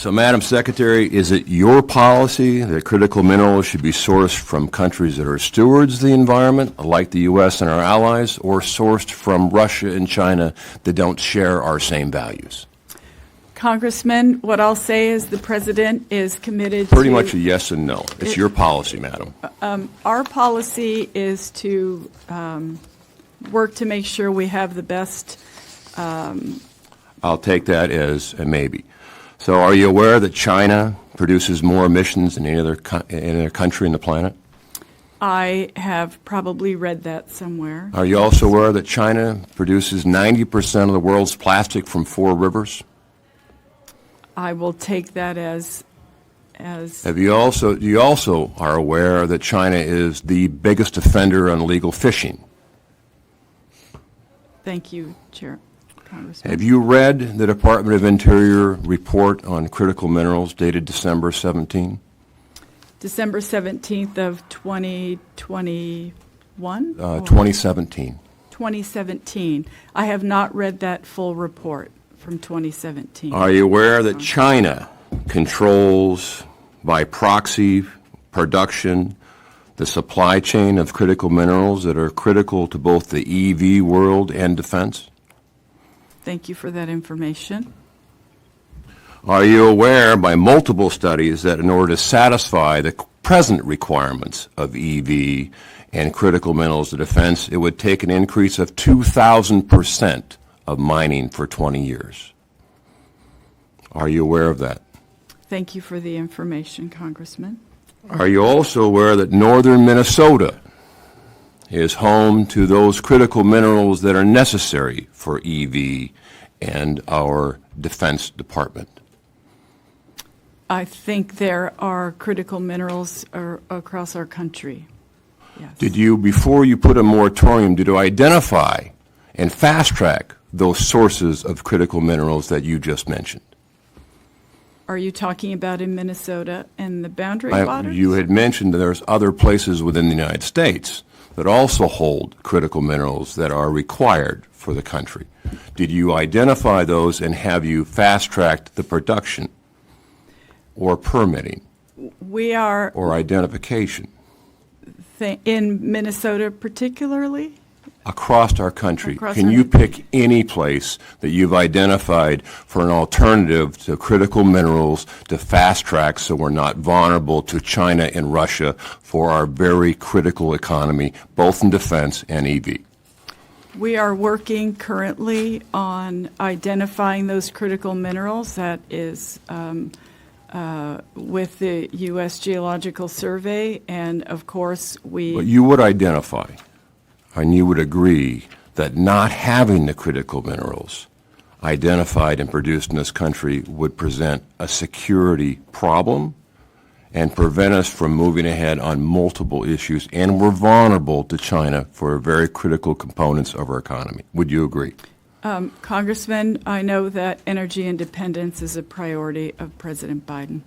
So, Madam Secretary, is it your policy that critical minerals should be sourced from countries that are stewards of the environment, like the U.S. and our allies, or sourced from Russia and China that don't share our same values? Congressman, what I'll say is the President is committed to... Pretty much a yes and no. It's your policy, Madam. Our policy is to work to make sure we have the best... I'll take that as a maybe. So are you aware that China produces more emissions than any other country on the planet? I have probably read that somewhere. Are you also aware that China produces 90% of the world's plastic from 4 rivers? I will take that as You also are aware that China is the biggest offender on illegal fishing? Thank you, Congressman. Have you read the Department of Interior report on critical minerals dated December 17? December 17th of 2021? 2017. 2017. I have not read that full report from 2017. Are you aware that China controls by proxy production the supply chain of critical minerals that are critical to both the EV world and defense? Thank you for that information. Are you aware by multiple studies that in order to satisfy the present requirements of EV and critical minerals to defense, it would take an increase of 2,000% of mining for 20 years? Are you aware of that? Thank you for the information, Congressman. Are you also aware that northern Minnesota is home to those critical minerals that are necessary for EV and our Defense Department? I think there are critical minerals across our country. Yes. Did you, before you put a moratorium, did you identify and fast-track those sources of critical minerals that you just mentioned? Are you talking about in Minnesota and the boundary waters? You had mentioned that there's other places within the United States that also hold critical minerals that are required for the country. Did you identify those and have you fast-tracked the production or permitting or identification? In Minnesota particularly? Across our country. Can you pick any place that you've identified for an alternative to critical minerals to fast-track so we're not vulnerable to China and Russia for our very critical economy, both in defense and EV? We are working currently on identifying those critical minerals. That is with the U.S. Geological Survey, and of course But you would identify, and you would agree that not having the critical minerals identified and produced in this country would present a security problem and prevent us from moving ahead on multiple issues, and we're vulnerable to China for very critical components of our economy. Would you agree? Congressman, I know that energy independence is a priority of President Biden.